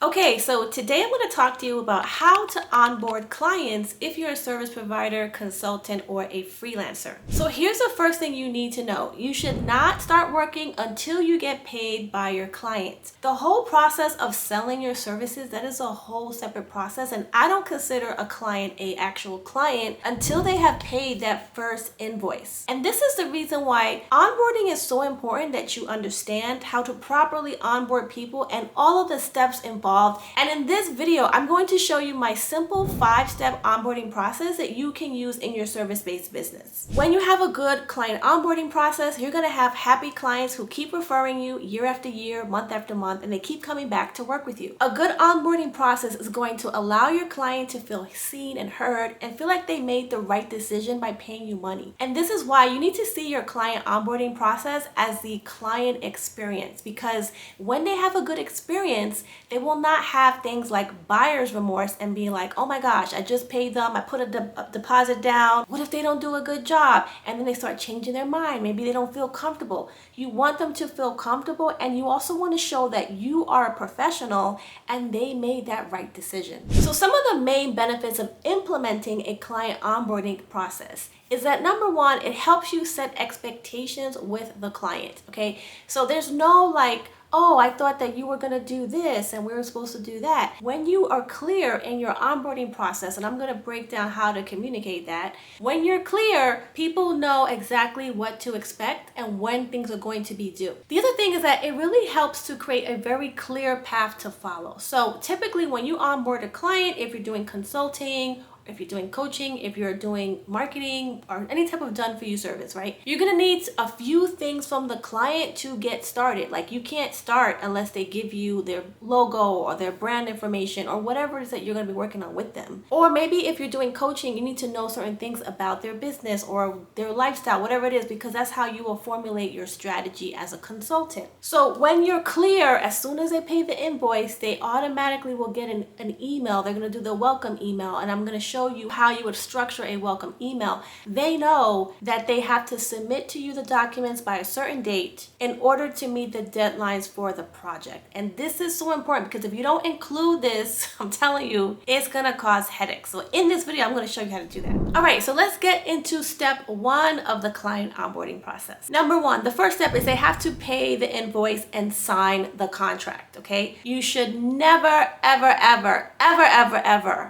Okay, so today I'm going to talk to you about how to onboard clients if you're a service provider, consultant, or a freelancer. So here's the first thing you need to know. You should not start working until you get paid by your clients. The whole process of selling your services, that is a whole separate process, and I don't consider a client an actual client until they have paid that first invoice. And this is the reason why onboarding is so important, that you understand how to properly onboard people and all of the steps involved. And in this video, I'm going to show you my simple 5-step onboarding process that you can use in your service-based business. When you have a good client onboarding process, you're going to have happy clients who keep referring you year after year, month after month, and they keep coming back to work with you. A good onboarding process is going to allow your client to feel seen and heard and feel like they made the right decision by paying you money. And this is why you need to see your client onboarding process as the client experience, because when they have a good experience, they will not have things like buyer's remorse and be like, oh my gosh, I just paid them, I put a deposit down. What if they don't do a good job? And then they start changing their mind. Maybe they don't feel comfortable. You want them to feel comfortable, and you also want to show that you are a professional and they made that right decision. So some of the main benefits of implementing a client onboarding process is that, number one, it helps you set expectations with the client, okay? So there's no like, oh, I thought that you were going to do this and we were supposed to do that. When you are clear in your onboarding process, and I'm going to break down how to communicate that, when you're clear, people know exactly what to expect and when things are going to be due. The other thing is that it really helps to create a very clear path to follow. So typically when you onboard a client, if you're doing consulting, if you're doing coaching, if you're doing marketing or any type of done-for-you service, right? You're gonna need a few things from the client to get started. Like, you can't start unless they give you their logo or their brand information or whatever it is that you're gonna be working on with them. Or maybe if you're doing coaching, you need to know certain things about their business or their lifestyle, whatever it is, because that's how you will formulate your strategy as a consultant. So when you're clear, as soon as they pay the invoice, they automatically will get an email. They're gonna do the welcome email, and I'm gonna show you how you would structure a welcome email. They know that they have to submit to you the documents by a certain date in order to meet the deadlines for the project. And this is so important, because if you don't include this, I'm telling you, it's gonna cause headaches. So in this video, I'm gonna show you how to do that. All right, so let's get into step 1 of the client onboarding process. Number 1, the first step is they have to pay the invoice and sign the contract, okay? You should never, ever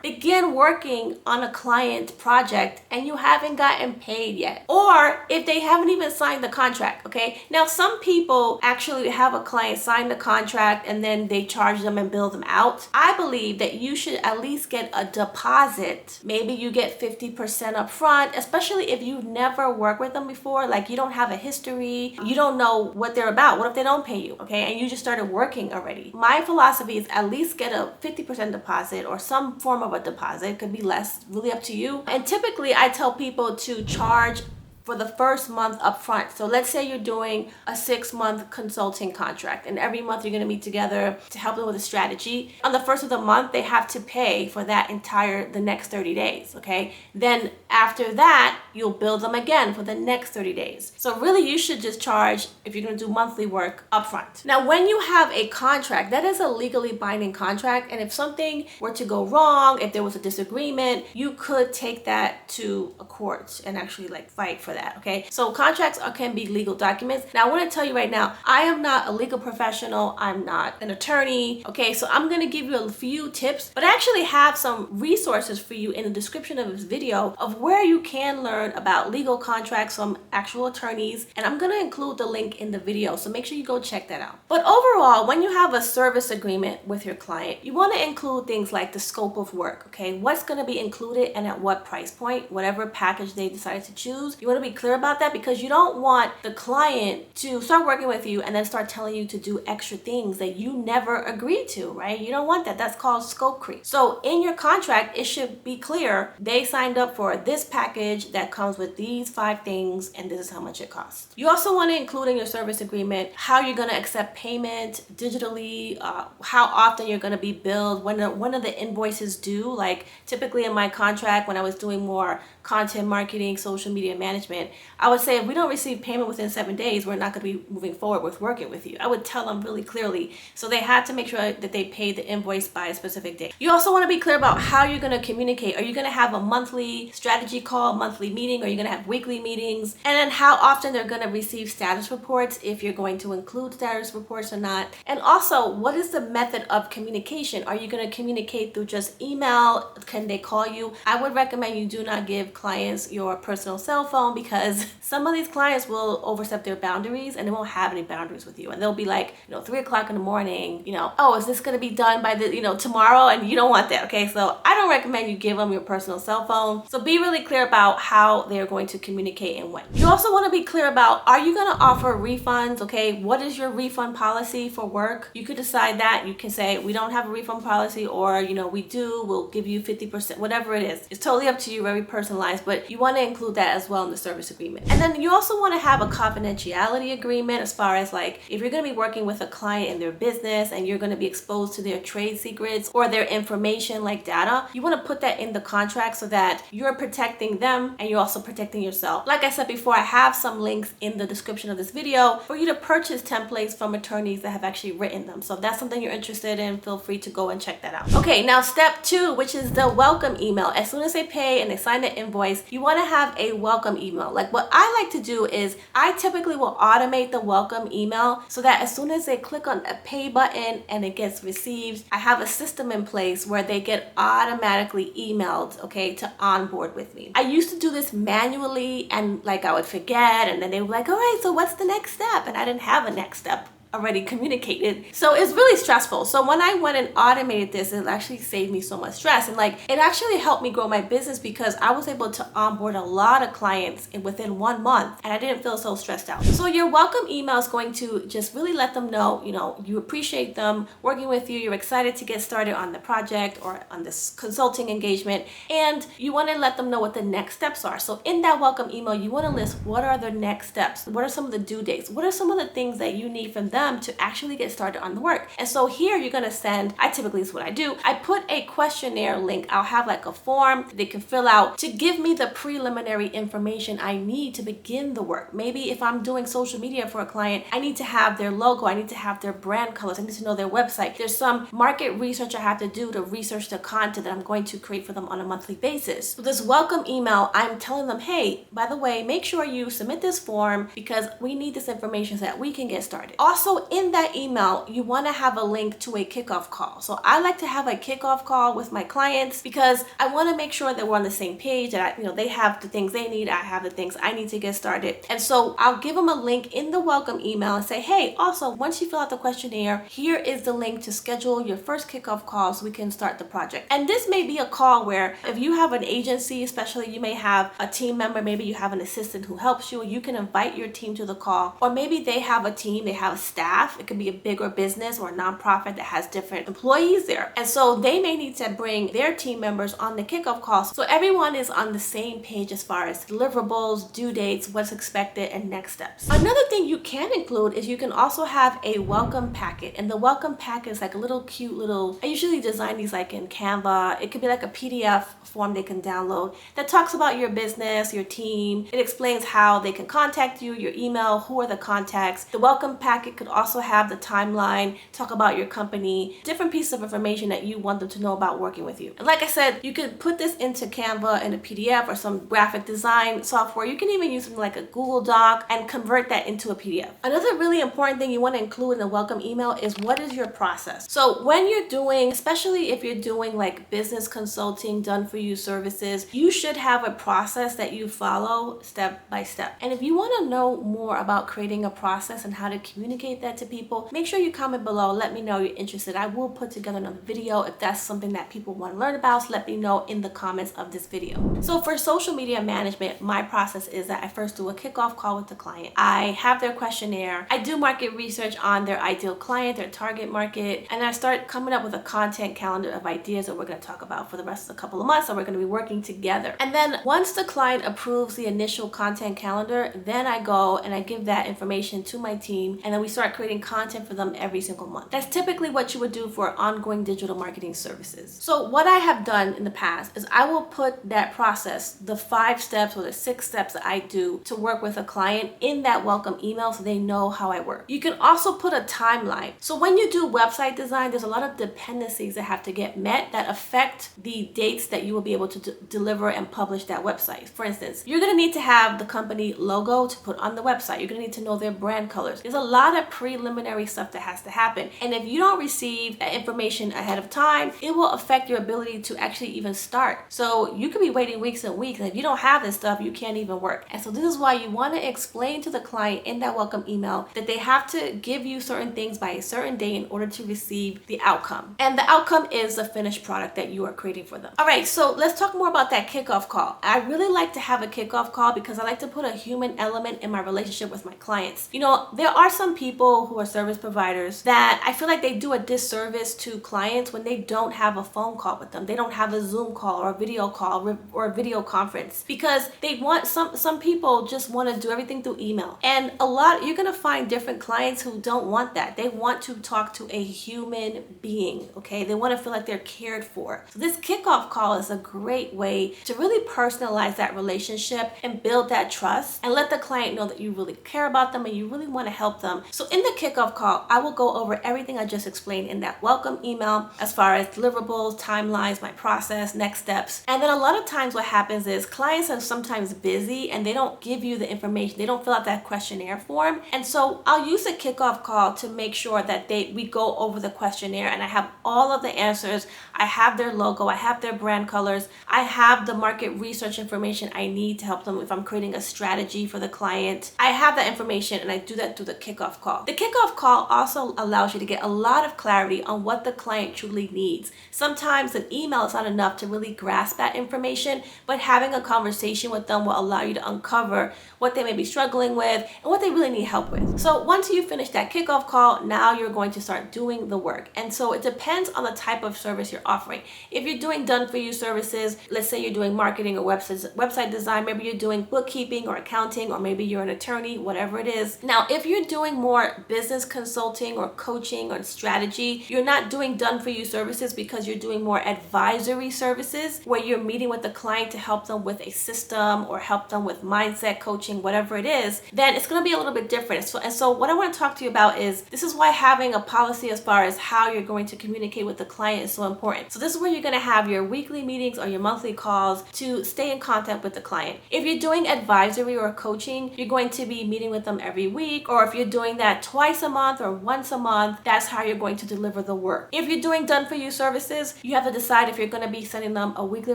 begin working on a client project and you haven't gotten paid yet, or if they haven't even signed the contract, okay? Now, some people actually have a client sign the contract and then they charge them and bill them out. I believe that you should at least get a deposit. Maybe you get 50% up front, especially if you've never worked with them before, like you don't have a history, you don't know what they're about. What if they don't pay you, okay? And you just started working already. My philosophy is at least get a 50% deposit or some form of a deposit. It could be less, really up to you. And typically I tell people to charge for the first month up front. So let's say you're doing a 6-month consulting contract, and every month you're going to meet together to help them with a strategy. On the first of the month, they have to pay for that the next 30 days, okay? Then after that, you'll bill them again for the next 30 days. So really, you should just charge, if you're going to do monthly work, upfront. Now, when you have a contract, that is a legally binding contract, and if something were to go wrong, if there was a disagreement, you could take that to a court and actually like fight for that. Okay, so contracts can be legal documents. Now, I want to tell you right now, I am not a legal professional. I'm not an attorney. Okay, so I'm going to give you a few tips, but I actually have some resources for you in the description of this video of where you can learn about legal contracts from actual attorneys, and I'm going to include the link in the video, so make sure you go check that out. But overall, when you have a service agreement with your client, you want to include things like the scope of work. Okay, what's going to be included and at what price point, whatever package they decide to choose. You want to be clear about that, because you don't want the client to start working with you and then start telling you to do extra things that you never agreed to, right? You don't want that. That's called scope creep. So in your contract, it should be clear they signed up for this package that comes with these 5 things, and this is how much it costs. You also want to include in your service agreement how you're going to accept payment digitally, how often you're going to be billed, when are the invoices due. Like typically in my contract, when I was doing more content marketing, social media management, agreement, I would say if we don't receive payment within 7 days, we're not going to be moving forward with working with you. I would tell them really clearly. So they had to make sure that they paid the invoice by a specific date. You also want to be clear about how you're going to communicate. Are you going to have a monthly strategy call, monthly meeting? Are you going to have weekly meetings? And then how often they're going to receive status reports, if you're going to include status reports or not. And also, what is the method of communication? Are you going to communicate through just email? Can they call you? I would recommend you do not give clients your personal cell phone, because some of these clients will overstep their boundaries and they won't have any boundaries with you. And they'll be like, 3 o'clock in the morning, oh, is this going to be done by tomorrow? And you don't want that. Okay. So I don't recommend you give them your personal cell phone. So be really clear about how they're going to communicate and when. You also want to be clear about, are you going to offer refunds? Okay. What is your refund policy for work? You could decide that. You can say, we don't have a refund policy, or, we do, we'll give you 50%, whatever it is. It's totally up to you, very personalized, but you want to include that as well in the service agreement. And then you also want to have a confidentiality agreement, as far as like, if you're going to be working with a client in their business and you're going to be exposed to their trade secrets or their information like data, you want to put that in the contract so that you're protecting them and you're also protecting yourself. Like I said before, I have some links in the description of this video for you to purchase templates from attorneys that have actually written them. So if that's something you're interested in, feel free to go and check that out. Okay, now step 2, which is the welcome email. As soon as they pay and they sign the invoice, you want to have a welcome email. Like what I like to do is I typically will automate the welcome email so that as soon as they click on a pay button and it gets received, I have a system in place where they get automatically emailed, okay, to onboard with me. I used to do this manually, and like I would forget, and then they were like, all right, so what's the next step? And I didn't have a next step already communicated. So it's really stressful. So when I went and automated this, it actually saved me so much stress. And like, it actually helped me grow my business because I was able to onboard a lot of clients within 1 month, and I didn't feel so stressed out. So your welcome email is going to just really let them know, you appreciate them working with you. You're excited to get started on the project or on this consulting engagement. And you want to let them know what the next steps are. So in that welcome email, you want to list what are the next steps? What are some of the due dates? What are some of the things that you need from them to actually get started on the work? And so here you're going to send, this is what I do. I put a questionnaire link. I'll have like a form they can fill out to give me the preliminary information I need to begin the work. Maybe if I'm doing social media for a client, I need to have their logo. I need to have their brand colors. I need to know their website. There's some market research I have to do to research the content that I'm going to create for them on a monthly basis. So this welcome email, I'm telling them, hey, by the way, make sure you submit this form because we need this information so that we can get started. Also, in that email, you want to have a link to a kickoff call. So I like to have a kickoff call with my clients because I want to make sure that we're on the same page, that they have the things they need, I have the things I need to get started. And so I'll give them a link in the welcome email and say, hey, also, once you fill out the questionnaire, here is the link to schedule your first kickoff call so we can start the project. And this may be a call where if you have an agency, especially, you may have a team member, maybe you have an assistant who helps you, you can invite your team to the call, or maybe they have a team, they have a staff. It could be a bigger business or a nonprofit that has different employees there. And so they may need to bring their team members on the kickoff call. So everyone is on the same page as far as deliverables, due dates, what's expected, and next steps. Another thing you can include is you can also have a welcome packet. And the welcome packet is like a little cute little, I usually design these like in Canva. It could be like a PDF form they can download that talks about your business, your team. It explains how they can contact you, your email, who are the contacts. The welcome packet could also have the timeline, talk about your company, different pieces of information that you want them to know about working with you. And like I said, you could put this into Canva in a PDF or some graphic design software. You can even use something like a Google Doc and convert that into a PDF. Another really important thing you want to include in the welcome email is what is your process. So when you're doing, especially if you're doing like business consulting, done for you services, you should have a process that you follow step by step. And if you want to know more about creating a process and how to communicate that to people, make sure you comment below. Let me know you're interested. I will put together another video if that's something that people want to learn about. So let me know in the comments of this video. So for social media management, my process is that I first do a kickoff call with the client. I have their questionnaire. I do market research on their ideal client, their target market, and I start coming up with a content calendar of ideas that we're going to talk about for the rest of the couple of months that we're going to be working together. And then once the client approves the initial content calendar, then I go and I give that information to my team, and then we start start creating content for them every single month. That's typically what you would do for ongoing digital marketing services. So what I have done in the past is I will put that process, the 5 steps or the 6 steps that I do to work with a client, in that welcome email so they know how I work. You can also put a timeline. So when you do website design, there's a lot of dependencies that have to get met that affect the dates that you will be able to deliver and publish that website. For instance, you're going to need to have the company logo to put on the website. You're going to need to know their brand colors. There's a lot of preliminary stuff that has to happen. And if you don't receive that information ahead of time, it will affect your ability to actually even start. So you could be waiting weeks and weeks, and if you don't have this stuff, you can't even work. And so this is why you want to explain to the client in that welcome email that they have to give you certain things by a certain day in order to receive the outcome. And the outcome is the finished product that you are creating for them. All right, so let's talk more about that kickoff call. I really like to have a kickoff call because I like to put a human element in my relationship with my clients. You know, there are some people who are service providers that I feel like they do a disservice to clients when they don't have a phone call with them. They don't have a Zoom call or a video call or a video conference, because they want some people just want to do everything through email. And you're going to find different clients who don't want that. They want to talk to a human being, okay? They want to feel like they're cared for. So this kickoff call is a great way to really personalize that relationship and build that trust and let the client know that you really care about them and you really want to help them. So in the kickoff call, I will go over everything I just explained in that welcome email as far as deliverables, timelines, my process, next steps. And then a lot of times what happens is clients are sometimes busy and they don't give you the information. They don't fill out that questionnaire form. And so I'll use a kickoff call to make sure that we go over the questionnaire and I have all of the answers. I have their logo, I have their brand colors, I have the market research information I need to help them if I'm creating a strategy for the client. I have that information and I do that through the kickoff call. The kickoff call also allows you to get a lot of clarity on what the client truly needs. Sometimes an email is not enough to really grasp that information, but having a conversation with them will allow you to uncover what they may be struggling with and what they really need help with. So once you finish that kickoff call, now you're going to start doing the work. And so it depends on the type of service you're offering. If you're doing done-for-you services, let's say you're doing marketing or website design, maybe you're doing bookkeeping or accounting, or maybe you're an attorney, whatever it is. Now, if you're doing more business consulting or coaching or strategy, you're not doing done-for-you services because you're doing more advisory services where you're meeting with the client to help them with a system or help them with mindset coaching, whatever it is, then it's going to be a little bit different. So what I want to talk to you about is, this is why having a policy as far as how you're going to communicate with the client is so important. So this is where you're going to have your weekly meetings or your monthly calls to stay in contact with the client. If you're doing advisory or coaching, you're going to be meeting with them every week, or if you're doing that twice a month or once a month, that's how you're going to deliver the work. If you're doing done-for-you services, you have to decide if you're going to be sending them a weekly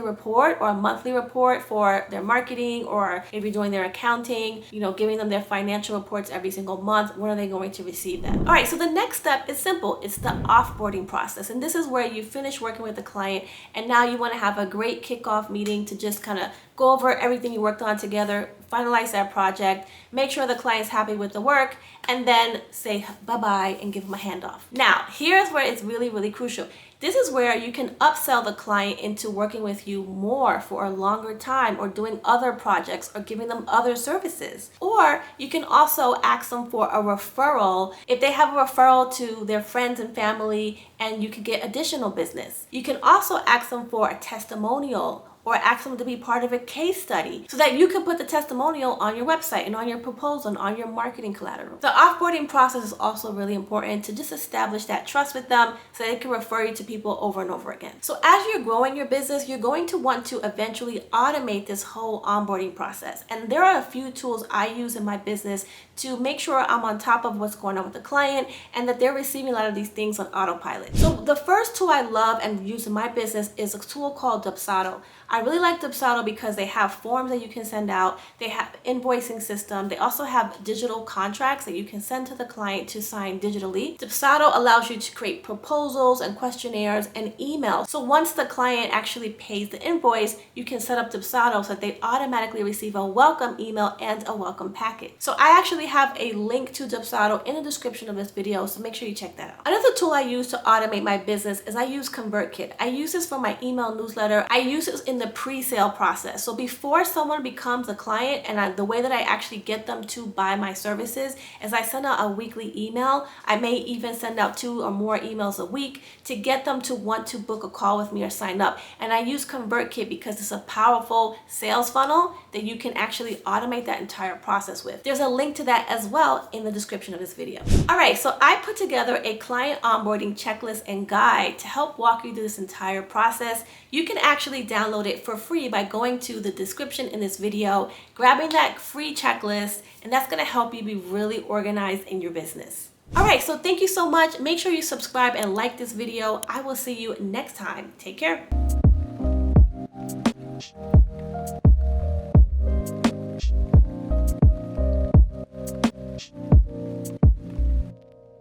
report or a monthly report for their marketing, or if you're doing their accounting, giving them their financial reports every single month, when are they going to receive that? All right, so the next step is simple. It's the offboarding process. And this is where you finish working with the client and now you want to have a great kickoff meeting to just kind of go over everything you worked on together, finalize that project, make sure the client's happy with the work, and then say bye-bye and give them a handoff. Now, here's where it's really, really crucial. This is where you can upsell the client into working with you more for a longer time, or doing other projects, or giving them other services. Or you can also ask them for a referral if they have a referral to their friends and family, and you can get additional business. You can also ask them for a testimonial, or ask them to be part of a case study so that you can put the testimonial on your website and on your proposal and on your marketing collateral. The offboarding process is also really important to just establish that trust with them so they can refer you to people over and over again. So as you're growing your business, you're going to want to eventually automate this whole onboarding process. And there are a few tools I use in my business to make sure I'm on top of what's going on with the client and that they're receiving a lot of these things on autopilot. So the first tool I love and use in my business is a tool called Dubsado. I really like Dubsado because they have forms that you can send out. They have invoicing system. They also have digital contracts that you can send to the client to sign digitally. Dubsado allows you to create proposals and questionnaires and emails. So once the client actually pays the invoice, you can set up Dubsado so that they automatically receive a welcome email and a welcome packet. So I actually have a link to Dubsado in the description of this video, so make sure you check that out. Another tool I use to automate my business is I use ConvertKit. I use this for my email newsletter. I use this in the pre-sale process. So before someone becomes a client, and the way that I actually get them to buy my services is I send out a weekly email. I may even send out 2 or more emails a week to get them to want to book a call with me or sign up. And I use ConvertKit because it's a powerful sales funnel that you can actually automate that entire process with. There's a link to that as well in the description of this video. All right, so I put together a client onboarding checklist and guide to help walk you through this entire process. You can actually download it for free by going to the description in this video, grabbing that free checklist, and that's gonna help you be really organized in your business. All right, so thank you so much. Make sure you subscribe and like this video. I will see you next time. Take care.